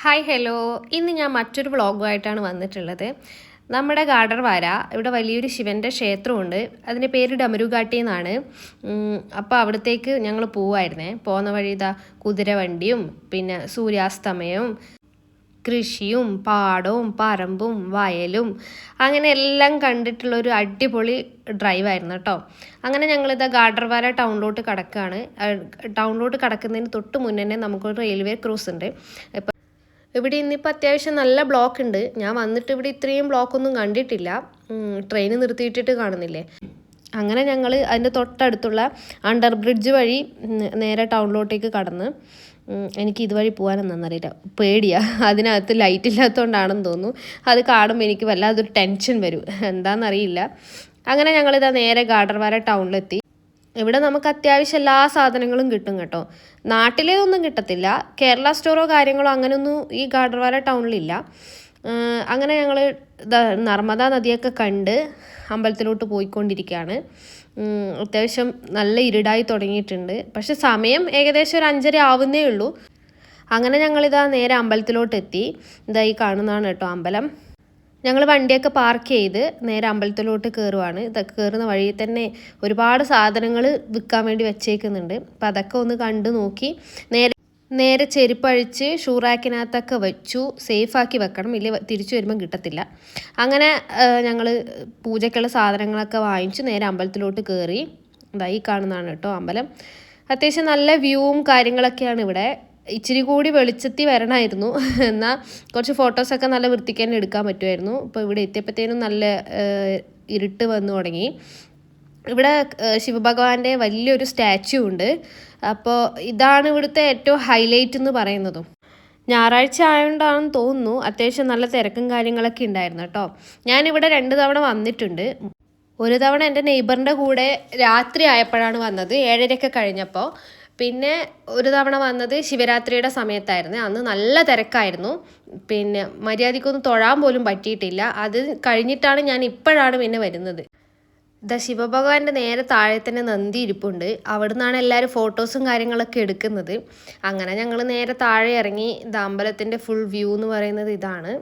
Hi hello, ഇന്ന് ഞാൻ മറ്റൊരു വ്ളോഗുമായിട്ടാണ് വന്നിട്ടുള്ളത്. നമ്മുടെ ഗാഡർവാര ഇവിടെ വലിയൊരു ശിവൻ്റെ ക്ഷേത്രമുണ്ട്. അതിൻ്റെ പേര് ഡമരുഘാട്ടി എന്നാണ്. അപ്പോൾ അവിടത്തേക്ക് ഞങ്ങൾ പോവായിരുന്നേ. പോകുന്ന വഴി ഇതാ കുതിരവണ്ടിയും പിന്നെ സൂര്യാസ്തമയവും കൃഷിയും പാടവും പറമ്പും വയലും അങ്ങനെ എല്ലാം കണ്ടിട്ടുള്ളൊരു അടിപൊളി ഡ്രൈവായിരുന്നു കേട്ടോ. അങ്ങനെ ഞങ്ങളിതാ ഗാഡർവാര ടൗണിലോട്ട് കടക്കുകയാണ്. ടൗണിലോട്ട് കടക്കുന്നതിന് തൊട്ട് മുന്നേ നമുക്കൊരു റെയിൽവേ ക്രോസ് ഉണ്ട്. ഇവിടെ ഇന്നിപ്പോൾ അത്യാവശ്യം നല്ല ബ്ലോക്ക് ഉണ്ട്. ഞാൻ വന്നിട്ട് ഇവിടെ ഇത്രയും ബ്ലോക്കൊന്നും കണ്ടിട്ടില്ല. ട്രെയിൻ നിർത്തിയിട്ടിട്ട് കാണുന്നില്ലേ. അങ്ങനെ ഞങ്ങൾ അതിൻ്റെ തൊട്ടടുത്തുള്ള അണ്ടർ ബ്രിഡ്ജ് വഴി നേരെ ടൗണിലോട്ടേക്ക് കടന്ന്. എനിക്ക് ഇതുവഴി പോകാനൊന്നും അറിയില്ല, പേടിയാണ്. അതിനകത്ത് ലൈറ്റ് ഇല്ലാത്തതുകൊണ്ടാണെന്ന് തോന്നുന്നു. അത് കാണുമ്പോൾ എനിക്ക് വല്ലാതൊരു ടെൻഷൻ വരും, എന്താണെന്നറിയില്ല. അങ്ങനെ ഞങ്ങളിതാ നേരെ ഗാഡർവാര ടൗണിലെത്തി. ഇവിടെ നമുക്ക് അത്യാവശ്യം എല്ലാ സാധനങ്ങളും കിട്ടും കേട്ടോ. നാട്ടിലേ ഒന്നും കിട്ടത്തില്ല. കേരള സ്റ്റോറോ കാര്യങ്ങളോ അങ്ങനെയൊന്നും ഈ ഗാഡർവാര ടൗണിലില്ല. അങ്ങനെ ഞങ്ങൾ നർമ്മദ നദിയൊക്കെ കണ്ട് അമ്പലത്തിലോട്ട് പോയിക്കൊണ്ടിരിക്കുകയാണ്. അത്യാവശ്യം നല്ല ഇരുടായി തുടങ്ങിയിട്ടുണ്ട്. പക്ഷെ സമയം ഏകദേശം ഒരു 5:30 ആവുന്നേ ഉള്ളൂ. അങ്ങനെ ഞങ്ങളിതാ നേരെ അമ്പലത്തിലോട്ട് എത്തി. ഇതാ ഈ കാണുന്നതാണ് കേട്ടോ അമ്പലം. ഞങ്ങൾ വണ്ടിയൊക്കെ പാർക്ക് ചെയ്ത് നേരെ അമ്പലത്തിലോട്ട് കയറുവാണ്. ഇതൊക്കെ കയറുന്ന വഴിയിൽ തന്നെ ഒരുപാട് സാധനങ്ങൾ വിൽക്കാൻ വേണ്ടി വെച്ചേക്കുന്നുണ്ട്. അപ്പം അതൊക്കെ ഒന്ന് കണ്ടു നോക്കി നേരെ ചെരുപ്പഴിച്ച് ഷൂ റാക്കിനകത്തൊക്കെ വെച്ചു. സേഫാക്കി വെക്കണം, ഇല്ല തിരിച്ചു വരുമ്പം കിട്ടത്തില്ല. അങ്ങനെ ഞങ്ങൾ പൂജയ്ക്കുള്ള സാധനങ്ങളൊക്കെ വാങ്ങിച്ചു നേരെ അമ്പലത്തിലോട്ട് കയറി. ഇതായി കാണുന്നതാണ് കേട്ടോ അമ്പലം. അത്യാവശ്യം നല്ല വ്യൂവും കാര്യങ്ങളൊക്കെയാണ് ഇവിടെ. ഇച്ചിരി കൂടി വെളിച്ചത്തി വരണമായിരുന്നു, എന്നാൽ കുറച്ച് ഫോട്ടോസൊക്കെ നല്ല വൃത്തിക്ക് തന്നെ എടുക്കാൻ പറ്റുമായിരുന്നു. ഇപ്പോൾ ഇവിടെ എത്തിയപ്പോഴത്തേനും നല്ല ഇരുട്ട് വന്നു തുടങ്ങി. ഇവിടെ ശിവഭഗവാന്റെ വലിയൊരു സ്റ്റാച്യു ഉണ്ട്. അപ്പോൾ ഇതാണ് ഇവിടുത്തെ ഏറ്റവും ഹൈലൈറ്റ് എന്ന് പറയുന്നതും. ഞായറാഴ്ച ആയതുകൊണ്ടാണെന്ന് തോന്നുന്നു അത്യാവശ്യം നല്ല തിരക്കും കാര്യങ്ങളൊക്കെ ഉണ്ടായിരുന്നു കേട്ടോ. ഞാനിവിടെ 2 തവണ വന്നിട്ടുണ്ട്. ഒരു തവണ എൻ്റെ നെയ്ബറിൻ്റെ കൂടെ രാത്രി ആയപ്പോഴാണ് വന്നത്, 7:30 കഴിഞ്ഞപ്പോൾ. പിന്നെ ഒരു തവണ വന്നത് ശിവരാത്രിയുടെ സമയത്തായിരുന്നു. അന്ന് നല്ല തിരക്കായിരുന്നു. പിന്നെ മര്യാദയ്ക്കൊന്നും തൊഴാൻ പോലും പറ്റിയിട്ടില്ല. അത് കഴിഞ്ഞിട്ടാണ് ഞാൻ ഇപ്പോഴാണ് പിന്നെ വരുന്നത്. ശിവഭഗവാന്റെ നേരെ താഴെ തന്നെ നന്ദി ഇരിപ്പുണ്ട്. അവിടെ നിന്നാണ് എല്ലാവരും ഫോട്ടോസും കാര്യങ്ങളൊക്കെ എടുക്കുന്നത്. അങ്ങനെ ഞങ്ങൾ നേരെ താഴെ ഇറങ്ങി. അമ്പലത്തിൻ്റെ ഫുൾ വ്യൂ എന്ന് പറയുന്നത് ഇതാണ്.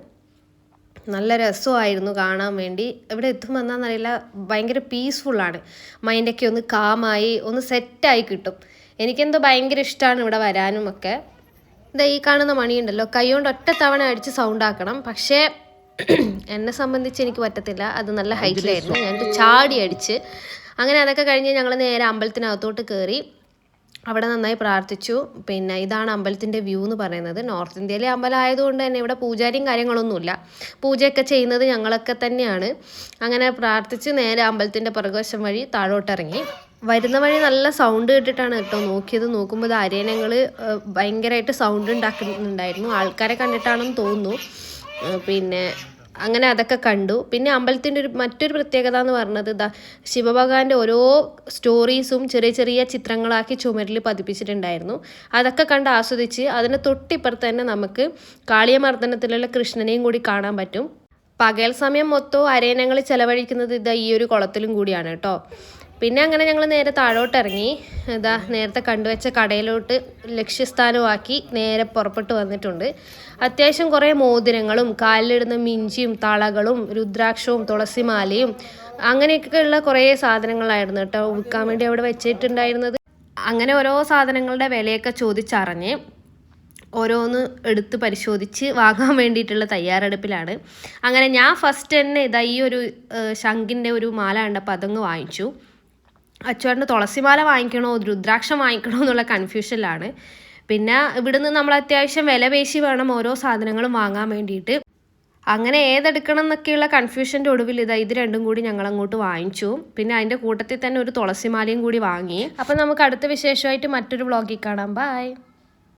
നല്ല രസമായിരുന്നു കാണാൻ വേണ്ടി. ഇവിടെ എത്തുമ്പോൾ എന്താണെന്നറിയില്ല, ഭയങ്കര പീസ്ഫുള്ളാണ്. മൈൻഡൊക്കെ ഒന്ന് കാമായി ഒന്ന് സെറ്റായി കിട്ടും. എനിക്കെന്തോ ഭയങ്കര ഇഷ്ടമാണ് ഇവിടെ വരാനും ഒക്കെ. ഈ കാണുന്ന മണിയുണ്ടല്ലോ, കൈകൊണ്ട് ഒറ്റ തവണ അടിച്ച് സൗണ്ട് ആക്കണം. പക്ഷേ എന്നെ സംബന്ധിച്ച് എനിക്ക് പറ്റത്തില്ല. അത് നല്ല ഹൈറ്റിലായിരുന്നു. ഞാനിട്ട് ചാടി അടിച്ച്. അങ്ങനെ അതൊക്കെ കഴിഞ്ഞ് ഞങ്ങൾ നേരെ അമ്പലത്തിനകത്തോട്ട് കയറി. അവിടെ നന്നായി പ്രാർത്ഥിച്ചു. പിന്നെ ഇതാണ് അമ്പലത്തിൻ്റെ വ്യൂ എന്ന് പറയുന്നത്. നോർത്ത് ഇന്ത്യയിലെ അമ്പലം ആയതുകൊണ്ട് തന്നെ ഇവിടെ പൂജാരിയും കാര്യങ്ങളൊന്നുമില്ല. പൂജയൊക്കെ ചെയ്യുന്നത് ഞങ്ങളൊക്കെ തന്നെയാണ്. അങ്ങനെ പ്രാർത്ഥിച്ച് നേരെ അമ്പലത്തിൻ്റെ പുറകുവശം വഴി താഴോട്ടിറങ്ങി. വരുന്ന വഴി നല്ല സൗണ്ട് കേട്ടിട്ടാണ് കേട്ടോ നോക്കിയത്. നോക്കുമ്പോൾ അരയനങ്ങൾ ഭയങ്കരമായിട്ട് സൗണ്ട് ഉണ്ടാക്കുന്നുണ്ടായിരുന്നു. ആൾക്കാരെ കണ്ടിട്ടാണെന്ന് തോന്നുന്നു. പിന്നെ അങ്ങനെ അതൊക്കെ കണ്ടു. പിന്നെ അമ്പലത്തിൻ്റെ മറ്റൊരു പ്രത്യേകത എന്ന് പറഞ്ഞത് ശിവഭഗവാന്റെ ഓരോ സ്റ്റോറീസും ചെറിയ ചെറിയ ചിത്രങ്ങളാക്കി ചുമരിൽ പതിപ്പിച്ചിട്ടുണ്ടായിരുന്നു. അതൊക്കെ കണ്ട് ആസ്വദിച്ച് അതിന് തൊട്ടിപ്പുറത്ത് തന്നെ നമുക്ക് കാളിയമർദ്ദനത്തിലുള്ള കൃഷ്ണനെയും കൂടി കാണാൻ പറ്റും. പകൽ സമയം മൊത്തവും അരയനങ്ങൾ ചെലവഴിക്കുന്നത് ഈ ഒരു കുളത്തിലും കൂടിയാണ് കേട്ടോ. പിന്നെ അങ്ങനെ ഞങ്ങൾ നേരെ താഴോട്ടിറങ്ങി. നേരത്തെ കണ്ടുവച്ച കടയിലോട്ട് ലക്ഷ്യസ്ഥാനമാക്കി നേരെ പുറപ്പെട്ട് വന്നിട്ടുണ്ട്. അത്യാവശ്യം കുറേ മോതിരങ്ങളും കാലിലിടുന്ന മിഞ്ചിയും തളകളും രുദ്രാക്ഷവും തുളസിമാലയും അങ്ങനെയൊക്കെയുള്ള കുറേ സാധനങ്ങളായിരുന്നു കേട്ടോ വിൽക്കാൻ വേണ്ടി അവിടെ വെച്ചിട്ടുണ്ടായിരുന്നത്. അങ്ങനെ ഓരോ സാധനങ്ങളുടെ വിലയൊക്കെ ചോദിച്ചറിഞ്ഞ് ഓരോന്ന് എടുത്ത് പരിശോധിച്ച് വാങ്ങാൻ വേണ്ടിയിട്ടുള്ള തയ്യാറെടുപ്പിലാണ്. അങ്ങനെ ഞാൻ ഫസ്റ്റ് തന്നെ ഈ ഒരു ശംഖിൻ്റെ ഒരു മാല കണ്ടപ്പോൾ അതങ്ങ് വാങ്ങിച്ചു. അച്ചുവേട്ടന് തുളസിമാല വാങ്ങിക്കണോ രുദ്രാക്ഷം വാങ്ങിക്കണോ എന്നുള്ള കൺഫ്യൂഷനിലാണ്. പിന്നെ ഇവിടുന്ന് നമ്മൾ അത്യാവശ്യം വില പേശി വേണം ഓരോ സാധനങ്ങളും വാങ്ങാൻ വേണ്ടിയിട്ട്. അങ്ങനെ ഏതെടുക്കണം എന്നൊക്കെയുള്ള കൺഫ്യൂഷൻ്റെ ഒടുവിൽ ഇത് രണ്ടും കൂടി ഞങ്ങൾ അങ്ങോട്ട് വാങ്ങിച്ചു. പിന്നെ അതിൻ്റെ കൂട്ടത്തിൽ തന്നെ ഒരു തുളസിമാലയും കൂടി വാങ്ങി. അപ്പം നമുക്ക് അടുത്ത വിശേഷമായിട്ട് മറ്റൊരു വ്ളോഗിൽ കാണാം. ബൈ.